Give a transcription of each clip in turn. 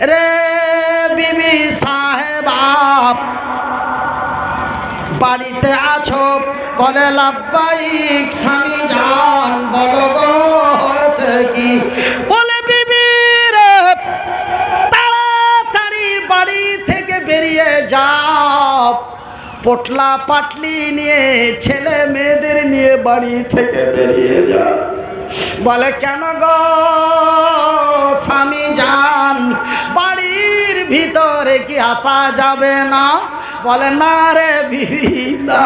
রে বিবি সাহেবা বাড়িতে আছো? বলে লাব্বাইক স্বামী জান। বলো গো হয়েছে কি? বলে বিবি রে তাড়াতাড়ি বাড়ি থেকে বেরিয়ে যাও, পোটলা পাটলি নিয়ে ছেলে মেয়েদের নিয়ে বাড়ি থেকে বেরিয়ে যাও। বলে কেন গো স্বামী জান, বাড়ির ভিতরে কি আসা যাবে না? বলে না রে বিবি না,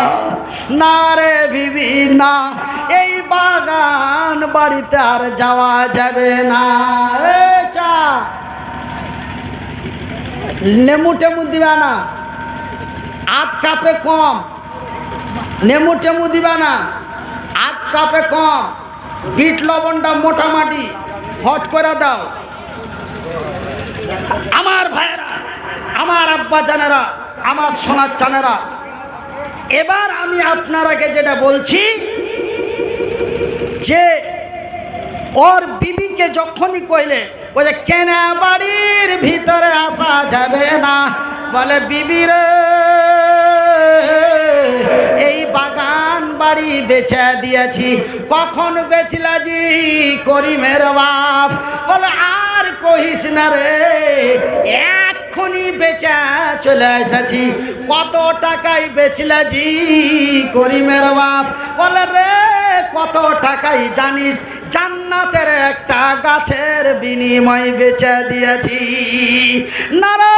না রে বিবি না, এই বাগান বাড়িতে আর যাওয়া যাবে না। চা নেমু টেমু দিবা না, আধ কাপে কম। নেমু টেমু দিবা না, আধ কাপে কম। বিট লবণটা মোটামুটি হট করে দাও। আমার ভাইয়েরা, আমার আব্বা জানেরা, আমার সোনার চানেরা, এবার আমি আপনারাকে যেটা বলছি যে ওর বিবিকে যখনই কইলে বলে কেন বাড়ির ভিতরে আসা যাবে না? বলে বিবি রে এই বাগান বাড়ি বেচে দিয়েছি। কখন বেচলা জি? করিমের বাপ। বলে আর কহিস না রে, এক্ষুনি বেচা চলে এসেছি। কত টাকায় বেচলা জি? করিমের বাপ। বলে রে কত টাকায় জানিস? জান্নাতের একটা গাছের বিনিময় বেচে দিয়েছি। নারা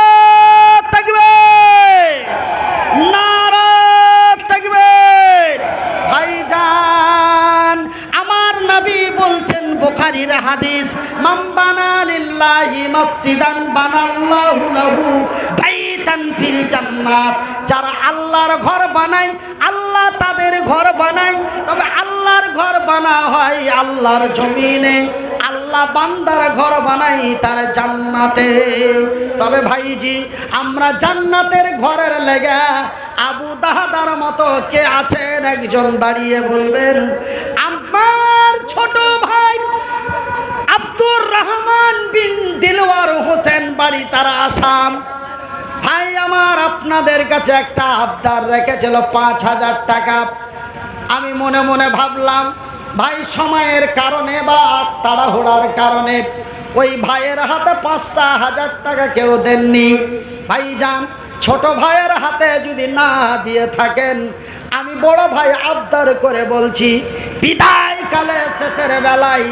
তাকবীর, নারা তাকবীর। ভাইজান আমার নবী বলছেন, বুখারীর হাদিস, মান বানা লিল্লাহি মসজিদান বানাল্লাহু লাহু বাইতান ফিল জান্নাত। যারা আল্লাহর ঘর বানায়, আল্লাহ তাদের ঘর বানায়। তবে আল্লাহর ঘর বানা হয় আল্লাহর জমিনে, আল্লাহ বান্দার ঘর বানাই তার জান্নাতে। তবে ভাইজি আমরা জান্নাতের ঘরের লেগে আবু দাহাদার মতো কে আছেন? একজন দাঁড়িয়ে বলবেন। আমার ছোট ভাই আব্দুর রহমান বিন দিলওয়ার হোসেন, বাড়ি তারা আসাম। ভাই আমার আপনাদের কাছে একটা আবদার রেখেছিল ৫,০০০ টাকা। আমি মনে মনে ভাবলাম ভাই সময়ের কারণে বা তাড়াহুড়ার কারণে ওই ভাইয়ের হাতে ৫,০০০ টাকা কেউ দেননি। ভাইজান ছোট ভাইয়ের হাতে যদি না দিয়ে থাকেন, আমি বড় ভাই আবদার করে বলছি, বিদায়কালে শেষের বেলায়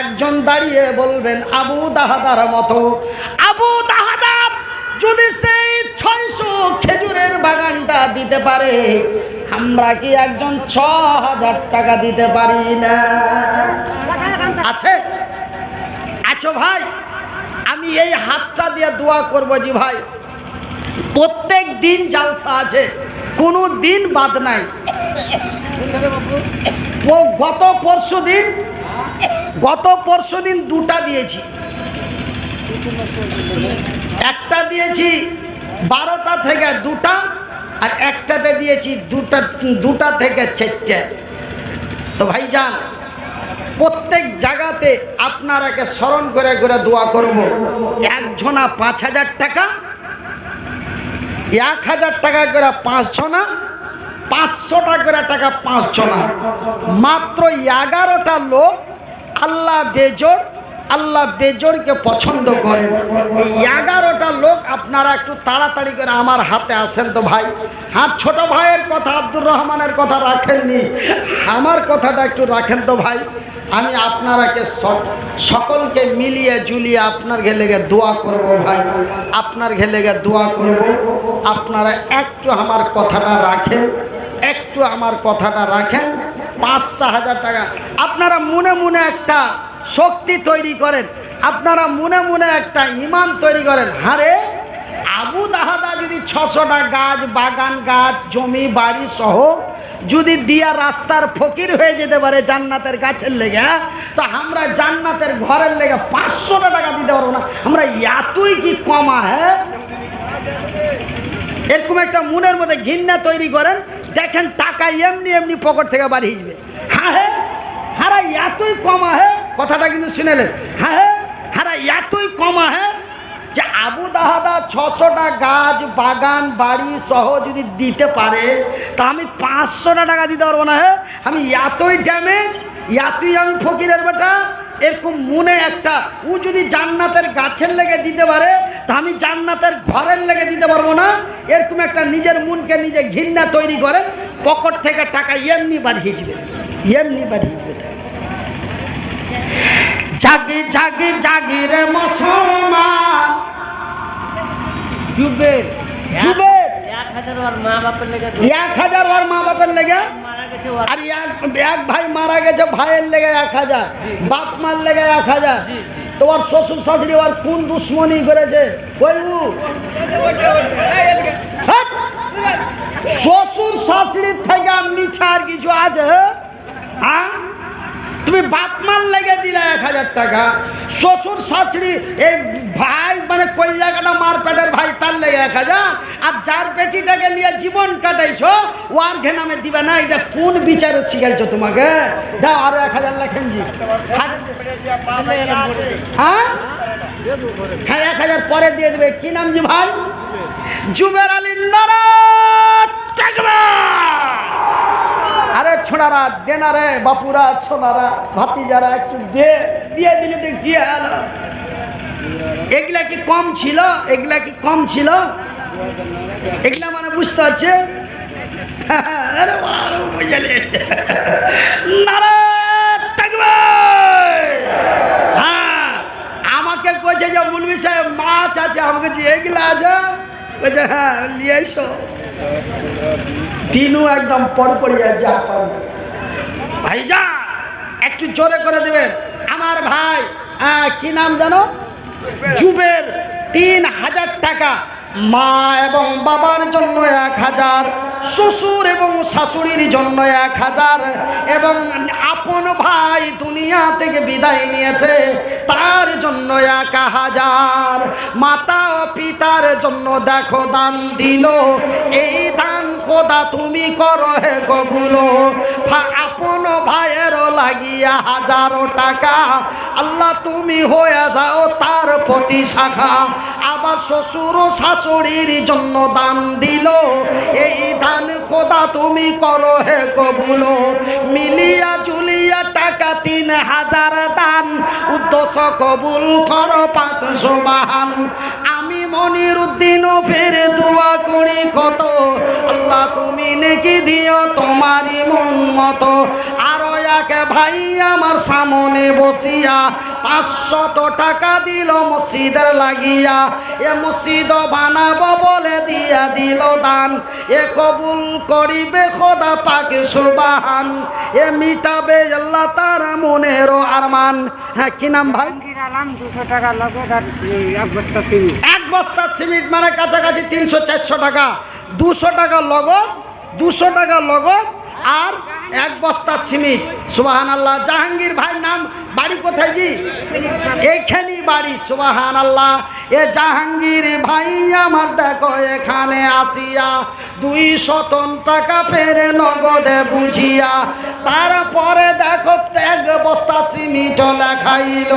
একজন দাঁড়িয়ে বলবেন আবু দাহাদার মতো, আবু দাহাদা যদি সেই ৬০০ খেজুরের বাগানটা দিতে পারে, আমরা কি একজন ৬,০০০ টাকা দিতে পারি না? আছে? আছো ভাই? আমি এই হাতটা দিয়ে দোয়া করবো জি ভাই, প্রত্যেক দিন জালসা আছে, কোনো দিন বাদ নাই। গত পরশু দিন ২টা দিয়েছি, একটা দিয়েছি ১২টা থেকে ২টা, আর একটাতে দিয়েছি ২টা থেকে ৪টে। তো ভাইজান প্রত্যেক জায়গাতে আপনারাকে স্মরণ করে করে দোয়া করব। একজনা ৫,০০০ টাকা, ১,০০০ টাকা করে ৫ জনা, ৫০০ টাকা করে টাকা ৫ জনা, মাত্র ১১টা লোক আল্লাহ বেজোড়কে পছন্দ করেন। এই ১১টা লোক আপনারা একটু তাড়াতাড়ি করে আমার হাতে আসেন তো ভাই। হ্যাঁ, ছোট ভাইয়ের কথা আব্দুর রহমানের কথা রাখেননি, আমার কথাটা একটু রাখেন তো ভাই। আমি আপনারাকে সকলকে মিলিয়ে জুলিয়ে আপনার লেগে দোয়া করব ভাই, আপনার লেগে দোয়া করব। আপনারা একটু আমার কথাটা রাখেন, একটু আমার কথাটা রাখেন। ৫,০০০ টাকা আপনারা মনে মনে একটা শক্তি তৈরি করেন, আপনারা মনে মনে একটা ঈমান তৈরি করেন। হারে আবু দাহাদা যদি ৬০০টা গাছ, বাগান গাছ, জমি বাড়ি সহ যদি দিয়া রাস্তার ফকির হয়ে যেতে পারে জান্নাতের গাছের লেগে, তো আমরা জান্নাতের ঘরের লেগে ৫০০টা টাকা দিতে পারবো না? আমরা এতই কি কমা? হ্যাঁ, এরকম একটা মনের মধ্যে ঘৃণা তৈরি করেন, দেখেন টাকা এমনি এমনি পকেট থেকে বাড়ি যাবে। হ্যাঁ, হারা এতই কমা। হ্যাঁ, কথাটা কিন্তু শুনেলেন? হ্যাঁ, হারা এতই কমা। হ্যাঁ, যে আবু দাহাদা 600টা গাছ বাগান বাড়ি সহ যদি দিতে পারে তা আমি 500টা টাকা দিতে পারবো না। হ্যাঁ, আমি এতই ড্যামেজ, এতই আমি ফকিরের বেটা। এরকম মনে একটা ও যদি জান্নাতের গাছের লেগে দিতে পারে তা আমি জান্নাতের ঘরের লেগে দিতে পারবো না। এরকম একটা নিজের মনকে নিজে ঘৃণা তৈরি করেন, পকেট থেকে টাকা এমনি বাড়িয়ে যাবে, এমনি বাড়িয়ে যাবে। জাগি জাগি জাগি রে মুসলমান, যুবের যুবের 1000 ওর মা বাপের লেগে 1000 ওর মা বাপের লেগে, মারা গেছে। আর এক ভাই মারা গেছে, ভাইয়ের লেগে 1000, বাপ মার লেগে 1000। তো ওর শ্বশুর শাশুড়ি ওর কোন দুশ্মনী করেছে বলবু? শ্বশুর শাশুড়ির থেকে মিঠা আর কিছু আছে? হ্যাঁ, তুমি বাপ মার লেগে দিলে 1000 টাকা, শ্বশুর শাশুড়ি এই ভাই মানে কোন জায়গাটা মার পেটের ভাই তার লেগে 1000, আর যার বেটিটাকে নিয়ে জীবন কাটাইছো ওর ঘেনামে দিবে না। এটা কোন বিচারে শিখাইছো তোমাকে? দাও আরো 1000 লেখেন জি। হ্যাঁ হ্যাঁ, 1000 পরে দিয়ে দেবে। কি নাম জি ভাই? জুবের আলী নারাত তাকবীর। আরে ছোড়ারা দেনা রে, বাপুরা সোনারা ভাতিজারা একটু দিয়ে দিলে তো কি হলো? এগুলা কি কম ছিল? এগুলা কি কম ছিল? এগুলা মানে বুঝতে পারছে? আরে বুঝলে নারাত তাকবীর। হ্যাঁ, আমাকে কইছে যে মুলবি সাহেব মাছ আছে, আমাকে যে এগুলা আছে, বলছে হ্যাঁ নিয়ে এসো। তিনু একদম পরপরিয়া যা পান ভাইজা একটু জোরে করে দেবেন। আমার ভাই কি নাম জানো? জুবের 3000 টাকা, মা এবং বাবার জন্য 1000, শ্বশুর এবং শাশুড়ির জন্য 1000, এবং আপন ভাই দুনিয়া থেকে বিদায় নিয়েছে তার জন্য 1000। মাতা ও পিতার জন্য দেখো দান দিল, এই দান খোদা তুমি করো হে কবুল। আপন ভাইয়েরও লাগিয়া 1000 টাকা, আল্লাহ তুমি হয়ে যাও তার প্রতি শাখা। আবার শ্বশুর ও শাশুড়ির জন্য দান দিল, এই দান খোদা তুমি করো হে কবুল। মিলিয়া জুলিয়া টাকা 3000 দান, উদ্দেশ্য কবুল করো পাক সুবহান। আমি মনিরউদ্দিন ফেরে দোয়া করি কত, আল্লাহ তুমি নেকি দিও তোমারই মন মতো। আরো এক ভাই আমার সামনে বসিয়া 500 টাকা দিল মসজিদের লাগিয়া, এ মসজিদ বানাবো বলে দিয়া দিল দান। এ কবুল করিবে খোদা পাক সুবহান, এ মিটাবে আল্লাহ তার মনের আরমান। হ্যাঁ, কি নাম ভাই? 200 টাকা লাগবে আর 1 বস্তা সিমেন্ট। 1 বস্তা সিমেন্ট মানে কাছাকাছি 300-400 টাকা। 200 টাকা লগত, 200 টাকা লগত আর 1 বস্তা সিমেন্ট। সুবহানাল্লাহ। জাহাঙ্গীর ভাই নাম, বাড়ি কোথায় জি? এইখানেই বাড়ি। সুবহানাল্লাহ। এ জাহাঙ্গীর ভাই আমার দেখো এখানে আসিয়া 200 টাকা ফেরে নগদে বুঝিয়া, তারপরে দেখো 1 বস্তা সিমেন্ট লেখাইল।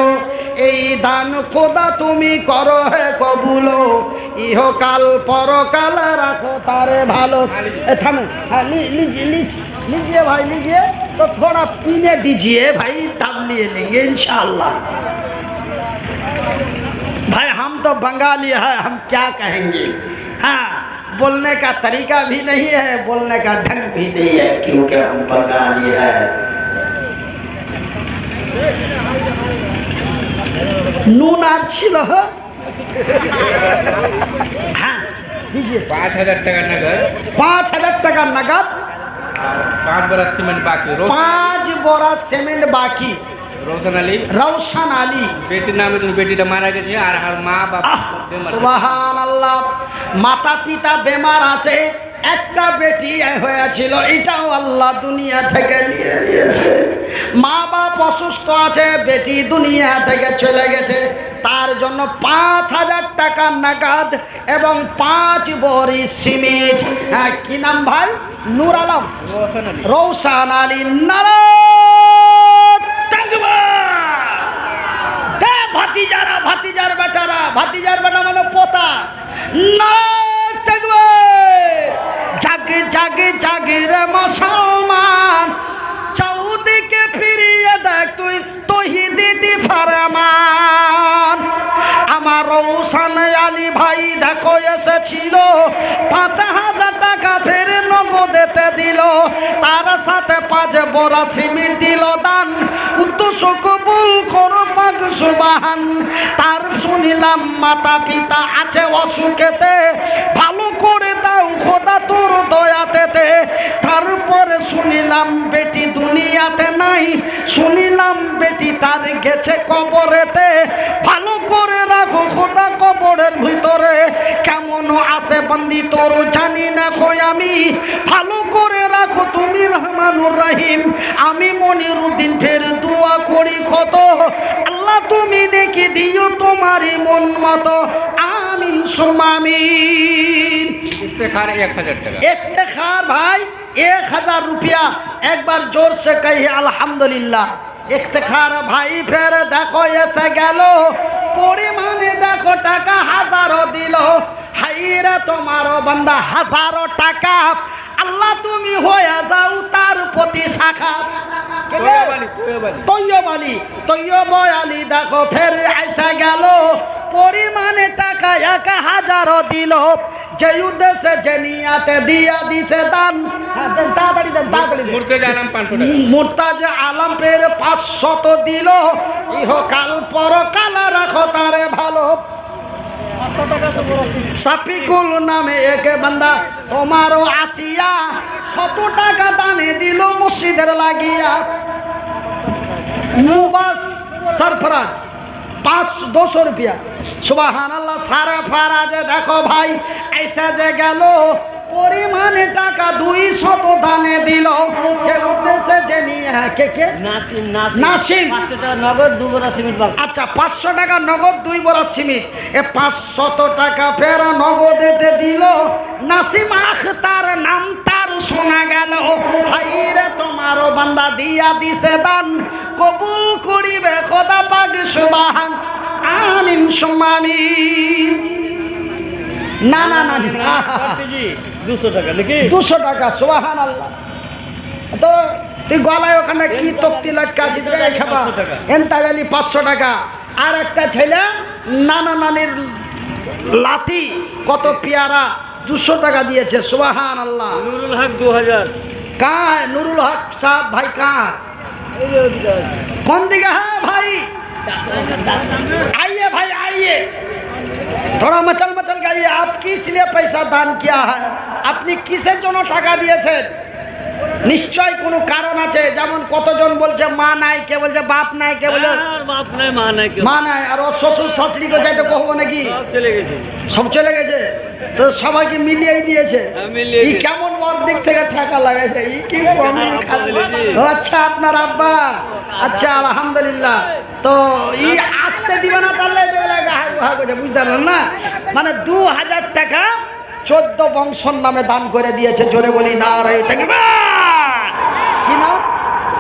এই দান খোদা তুমি করো হে কবুল, ইহকাল পরকাল রাখো তারে ভালো। থামে, হ্যাঁ लीजिए भाई लीजिए, तो थोड़ा पीने दीजिए भाई, तब लिए लेंगे इंशाअल्लाह। भाई हम तो बंगाली है, हम क्या कहेंगे। हाँ, बोलने का तरीका भी नहीं है, बोलने का ढंग भी नहीं है, क्योंकि हम बंगाली है। नून আর ছিল। हाँ लीजिए। 5000 টাকা নগদ, 5000 টাকা নগদ, 5 বড়া সিমেন্ট বাকি। 5 বড়া সিমেন্ট বাকি। রওশন আলী, রওশন আলী বেটির নামে তো বেটিটা মারা গেছে, আর আর মা বাবা সুবহানাল্লাহ। মাতা পিতা বেমার আছে, একটা বেটি হয়েছিল, এটাও আল্লাহ দুনিয়া থেকে নিয়ে নিয়েছে। মা বাপ অসুস্থ আছে, বেটি দুনিয়া থেকে চলে গেছে, তার জন্য 5000 টাকা নগদ এবং 5 বড়ি সিমেন্ট। হ্যাঁ, কি নাম ভাই? নূর আলম, রওশন আলী। নারাত তাকবীর। ভাতিজারা, ভাতিজার বেটারা, ভাতিজার বেটা মানে নারায়ে তাকবীর। জাগে জাগে জাগে রে মুসলমান, চৌদিকে ফিরিয়ে দেখ তুই তৌহিদি ফরমান। আমার রৌশন আলী ভাই দেখো এসেছিল, ৫,০০০ টাকা ফের নগদেতে দিল, তার সাথে 5 বড়া সিমেন্ট দিল দান। উদ্দেশ্য কবুল করো পাক সুবহান। তার শুনিলাম মাতা পিতা আছে অসুখেতে, ভালো করে দাও খোদা তোর দয়াতেতে। তারপরে শুনিলাম বেটি দুনিয়াতে নাই, শুনিলাম বেটি তার গেছে কবরেতে, ভালো করে রাখো খোদা কবরের ভিতরে। কেমন আছে বন্দি তোর জানি না কই আমি, ভালো করে রাখো তুমি রহমানুর রহিম। আমি মনিরুদ্দিন ফের দোয়া করি কত, আল্লাহ তুমি নেকি দিও তোমারই মন মতো, আমিন সুম্মা আমিন। इफ्तेखार 1000 টাকা। इफ्तेखार भाई 1000 रुपया, एक बार जोर से कही अल्हम्दुलिल्लाह। इफ्तेखार भाई फिर देखो ऐसे गेलो, परिमाणे देखो टाका हाजारों दिलो। हाइरे तुम्हारो बंदा हाजारों टाका, अल्लाह তুমি হয়ে যাও তার প্রতি শাখা। তৈয়ব আলী দেখো ফের আইসা গেল, পরিমাণে টাকা 1000 দিল, যে উদ্দেশ্যে যে নিয়াতে দিয়া দিছে দান। তাড়াতাড়ি দেন, তাড়াতাড়ি দেন। মুরতাজ আলম 500 টাকা। মুরতাজ আলম ফের 500 দিল, ইহকাল পরকাল রাখো তারে ভালো। সাফিকুল নামে এক বান্দা তোমারও আসিয়া 100 টাকা দানে দিল মসজিদের লাগিয়া। মুবাস সরফরাজ 200 रुपया। সুবহানাল্লাহ। সারা ফারাজে দেখো ভাই ऐसा যে গেল, পরিমাণে টাকা 200 দানে দিল, যে উদ্দেশ্যে যে নিয়ে কে নাসিম 500 টাকা নগদ 2 বড়া সিমেন্ট বাকি। আচ্ছা 500 টাকা নগদ 2 বড়া সিমেন্ট, এ 500 টাকা ফের নগদেতে দিল। নাসিম আখতার নাম তার শোনা গেল, হাইরে তোমারও বান্দা দিয়া দিছে দান, কবুল করিবে খোদা পাক সুবহান, আমিন সুম্মা আমিন। না না না জি 200 টাকা নাকি? 200 টাকা। সুবহানাল্লাহ। তো তুই গলায় ওখানে কি তক্তি লটকাছি রে খাবা? 500 টাকা। এনতা জানি 500 টাকা। আর একটা ছেলে নানা নানির লাতি কত পেয়ারা 200 টাকা দিয়েছে। সুবহানাল্লাহ। নুরুল হক 2000। कहाँ है नुरुल हक साहब भाई? कहाँ कौन दिखा है भाई? आइए भाई आइए, थोड़ा मचल मचल के आइए। आप किस लिए पैसा दान किया है? আপনি কিসের জন্য টাকা দিয়েছেন? নিশ্চয় কোনো কারণ আছে। যেমন কতজন বলছে মা নাই, কে বলছে বাপ নাই, কে বলে আর বাপ নাই মা নাই কেউ। মা নাই, আর ওর শ্বশুর শাশুড়িকে যাইতে কহবো নাকি? সব চলে গেছে। সব চলে গেছে, তো সবাইকে মিলিয়েই দিয়েছে। মিলিয়ে ই কেমন ওর দিক থেকে ঠাকা লাগাইছে, ই কি কম ও আচ্ছা আপনার আব্বা, আচ্ছা আলহামদুলিল্লাহ। তো ই আসতে দিবে না তাহলে বুঝতে পারলেন না? মানে 2000 টাকা 14 বংশর নামে দান করে দিয়েছে। জোরে বলি না রে থাকবে কি নাম?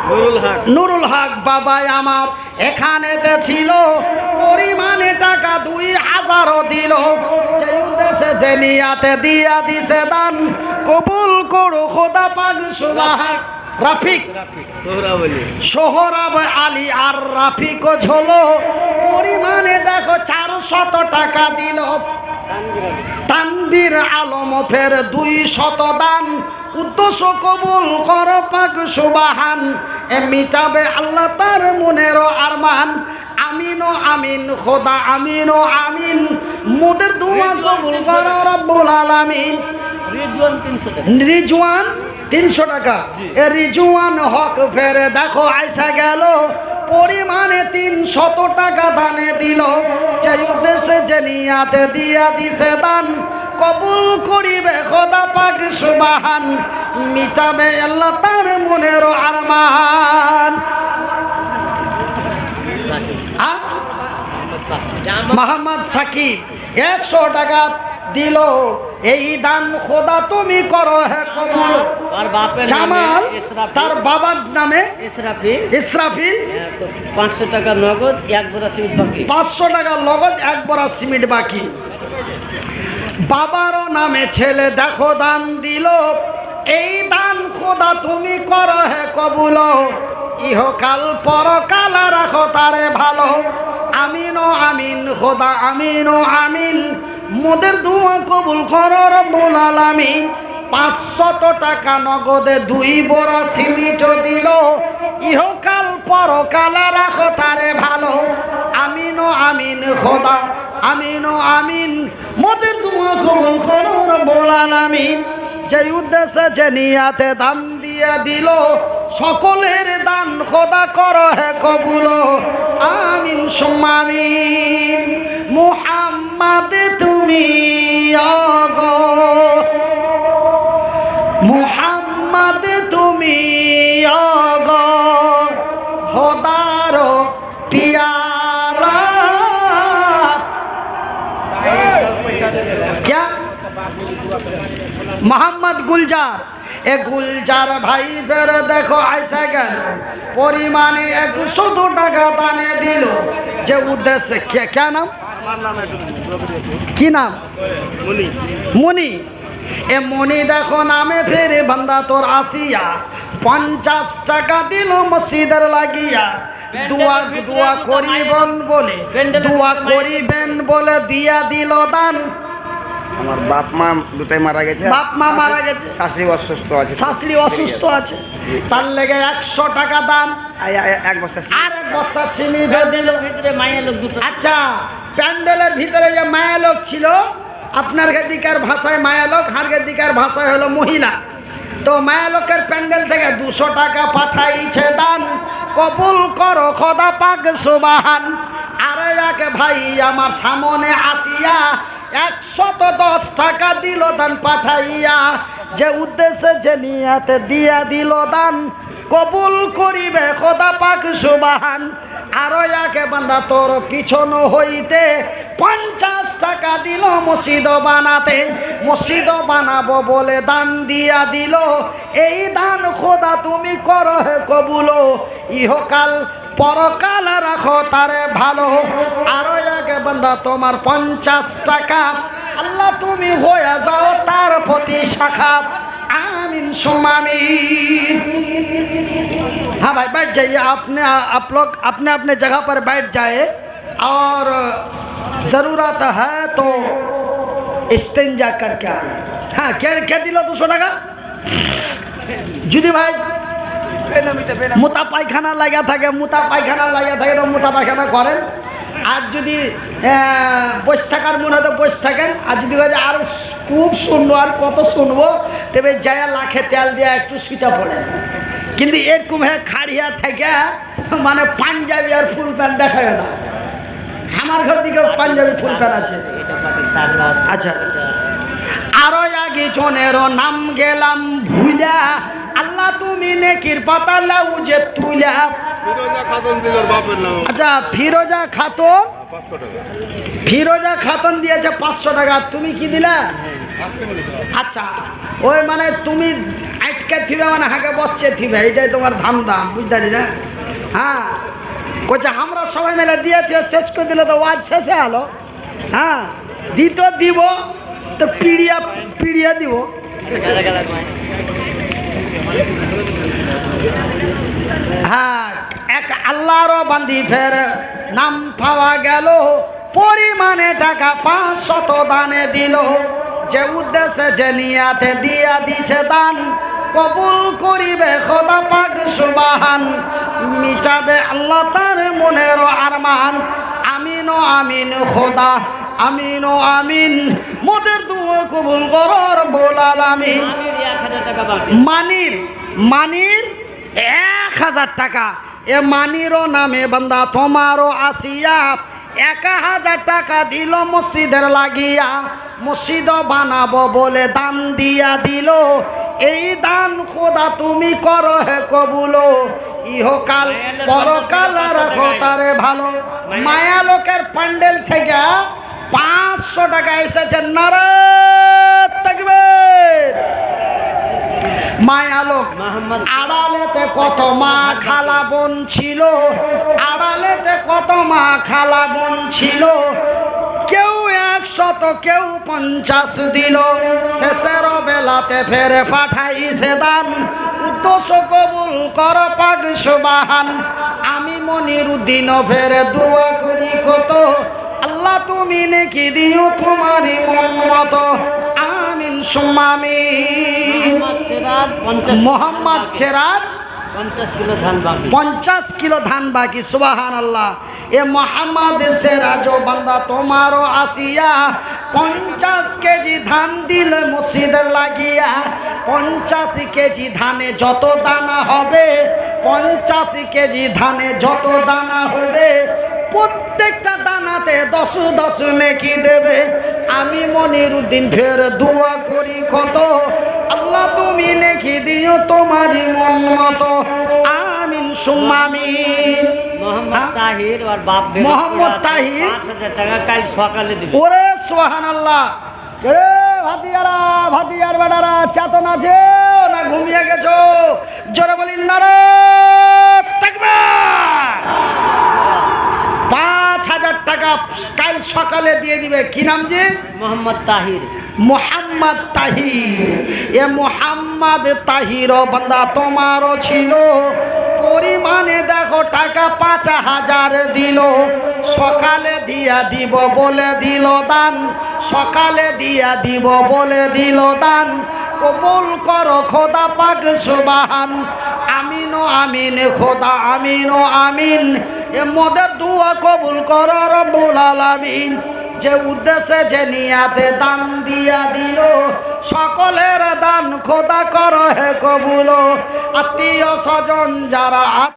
নুরুল হক। নুরুল হক বাবা আমার এখানেতে ছিল, পরিমাণে টাকা 2000 দিল, যে উদ্দেশ্যে যে নিয়াতে দিয়া দিছে দান, কবুল করো খোদা পাক সুবহান। রাফিক সোহরাব আলী আর রাফিক ঝোলো, পরিমাণে দেখো 400 টাকা দিল। তানবীর আলম ফের 200 দান, উদ্দেশ্য কবুল কর পাক সুবহান। এ মিটাবে আল্লাহ তার মনের আরমান, আমিন ও আমিন খোদা আমিন ও আমিন। মোদের দোয়া কবুল কর রব্বুল আলামিন। রিজওয়ান 300 টাকা। রিজওয়ান 300 টাকা। এ রিজওয়ান হক ফের দেখো আইসা গেল, পরিমাণে 300 টাকা দানে দিল, যে উদ্দেশ্যে যে নিয়াতে দিয়া দিছে দান, কবুল করিবে খোদা পাক সুবহান, মিটাবে আল্লাহ তার মনের আরমান। মোহাম্মদ সাকিব 100 টাকা দিল, এই দান খোদা তুমি করো হে কবুল। আর বাপের জামাল নামে ইসরাফিল। তার বাবার নামে ইসরাফিল। ইসরাফিল 500 টাকা নগদ 1 বড়া সিমেন্ট বাকি। 500 টাকা নগদ 1 বড়া সিমেন্ট বাকি। বাবারও নামে ছেলে দেখো দান দিল, এই দান খোদা তুমি করো হে কবুল, ইহকাল পরকাল রাখো তারে ভালো। আমিন ও আমিন খোদা আমিন ও আমিন, মোদের দোয়া কবুল করো রব্বুল আলামিন। 500 টাকা নগদে 2 বড় সিমিট দিল, ইহকাল পরকাল রাখো তারে ভালো। আমিন ও আমিন খোদা আমিন ও আমিন, মোদের দোয়া কবুল করো রব্বুল আলামিন। যে উদ্দেশ্যে যে নিয়াতে দান দিয়ে দিল, সকলের দান খোদা করো হে কবুল, আমিন সুম্মা আমিন। মুহাম্মদ তুমি ওগো, মুহাম্মদ তুমি ওগো খোদার পিয়ারা। क्या মোহাম্মদ গুলজার, এ গুলজার ভাই ফের দেখো আইসা গেল, পরিমাণে 100 টাকা দানে দিল। যে উদ্দেশ্যে কে নাম, কি নাম? মুনি। এ মুনি দেখো নামে ফেরে বান্দা তোর আসিয়া, 50 টাকা দিল মসজিদের লাগিয়া। দোয়া করিবেন বলে, দোয়া করিবেন বলে দিয়া দিল দান। আমার বাপ মা দুটাই মারা গেছে, বাপ মা মারা গেছে, শাশুড়ি অসুস্থ আছে, শাশুড়ি অসুস্থ আছে, তার লেগে 100 টাকা দান, এক বস্তা আর 1 বস্তা সিমেন্ট দিল। আচ্ছা, প্যান্ডেলের ভিতরে যে মায়া লোক ছিল, আপনার দিকার ভাষায় মায়া লোক, হারগের দিকার ভাষায় হলো মহিলা। তো মায়া লোকের প্যান্ডেল থেকে 200 টাকা পাঠাইছে দান, কবুল করো খোদা পাক সুবহান। আরে এক ভাই আমার সামনে আসিয়া 110 টাকা দিল দান পাঠাইয়া, যে উদ্দেশ্যে যে নিয়াতে দিয়া দিল দান, কবুল করিবে খোদা পাক সুবহান। আরো এক বান্দা তোর পিছন হইতে 50 টাকা দিল মসজিদ বানাতে, মসজিদ বানাবো বলে দান দিয়া দিল। এই দান খোদা তুমি করো হে কবুল, ইহকাল পরকাল রাখো তারে ভালো। আরো এক বান্দা তোমার 50 টাকা, আল্লাহ তুমি হয়ে যাও তার প্রতি শাখা, आमीन सुम्मा आमीन। हाँ भाई बैठ जाइए, आप लोग अपने अपने जगह पर बैठ जाए और ज़रूरत है तो इस्तिंजा करके आए। हाँ क्या क्या दिलो 200 টাকা जुदी भाई মুতা পায়খানা লাগা থাকে, মুতা পায়খানা লাগা থাকে তো মুতা পায়খানা করেন। আর যদি বসে থাকার মনে হয় তো বসে থাকেন, আর যদি আর খুব শুনবো আর কত শুনবো তবে যায়া লাখে তেল দিয়ে একটু শুইটা পড়েন। কিন্তু এরকম হ্যাঁ খাড়িয়া থেকে মানে পাঞ্জাবি আর ফুল প্যান্ট দেখায় না। আমার ঘর দিকে পাঞ্জাবি ফুল প্যান্ট আছে। আচ্ছা আরো আগে জনেরও নাম গেলাম ভুলা, আল্লাহ তুমি নেকির পাতা লাউ যে তুলা। আচ্ছা ফিরোজা খাতুন, 500 টাকা ফিরোজা খাতুন দিয়েছে 500 টাকা, তুমি কি দিলা? আচ্ছা ওই মানে তুমি আটকে থিবে মানে হাঁকে বসছে থিবে, এইটাই তোমার ধান্দা, বুঝতে না? হ্যাঁ কইছে আমরা সবাই মিলে দিয়েছে, শেষ করে দিলে তো ওয়াজ শেষে আলো। হ্যাঁ দিত দিব তো পিড়িয়া পিড়িয়া দিব। হ্যাঁ এক আল্লাহর বান্দি ফের নাম পাওয়া গেল, পরিমাণে টাকা 500 দানে দিল। যে উদ্দেশ্যে যে নিয়াতে দিয়া দিছে দান, কবুল করিবে খোদা পাক সুবহান, মিটাবে আল্লাহ তার মনের আরমান। আমিন ও আমিন খোদা আমিন ও আমিন, মোদের দুয়া কবুল করো রব্বুল আলামিন। মানির মানির 1000 টাকা, এ মানিরও নামে বান্দা তোমারও আসিয়া 1000 টাকা দিল মসজিদের লাগিয়া, মসজিদ বানাবো বলে দান দিয়া দিল। এই দান খোদা তুমি করো হে কবুল, ইহকাল পরকাল রাখো তারে ভালো। মায়া লোকের প্যান্ডেল থেকে 500 টাকা এসেছে, নারে তাকবীর। মায়া লোক আড়ালেতে কত মা খালা বোন ছিল, আড়ালেতে কত মা খালা বোন ছিল, কেউ 100 কেউ 50 দিল, শেষের বেলাতে ফেরে পাঠাইছে দান। উদ্দেশ্য কবুল কর পাক সুবহান। আমি মনিরুদ্দিন ফেরে দোয়া করি কত, আল্লাহ তুমি নেকি দিও তোমারই মন মতো। আমিন সুম্মা আমিন। মোহাম্মদ সিরাজ 50 কিলো ধান বাকি। 50 কিলো ধান বাকি। সুবহান আল্লাহ। এ মোহাম্মদ সিরাজ বান্দা তোমারও আসিয়া 50 কেজি ধান দিলে মসজিদের লাগিয়া। 50 কেজি ধানে যত দানা হবে, 50 কেজি ধানে যত দানা হবে, প্রত্যেকটা দানাতে 10 নেকি দেবে। আমি মনিরুদ্দিন ফের দোয়া করি কত, আল্লাহ তুমি নেকি দিও তোমারই মন মতো। আমিন সুম্মা আমিন। মোহাম্মদ তাহির আর বাপ বের মোহাম্মদ তাহির 5000 টাকা কাল সকালে দিবে। ওরে সুবহানাল্লাহ। রে ভাদিয়ারা, ভাদিয়ার বেটারা চেতন আছে না ঘুমিয়ে গেছো? জোরে বলি নারে তাকবীর। 5000 টাকা কাল সকালে দিয়ে দিবে। কি নাম যে? মোহাম্মদ তাহির। মোহাম্মদ তাহির। এ মোহাম্মদ তাহির বান্দা তোমারও ছিল, পরিমাণে দেখো টাকা 5000 দিল। সকালে দিয়া দিব বলে দিল দান, সকালে দিয়া দিব বলে দিল দান। কবুল করো খোদা পাক সুবহান। আমিন ও আমিন খোদা, আমিন ও আমিন। এ মোদের দোয়া কবুল করো রব্বুল আলামিন। যে উদ্দেশ্যে যে নিয়াতে দান দিয়া দিল, সকলের দান খোদা করো হে কবুল। আত্মীয় স্বজন যারা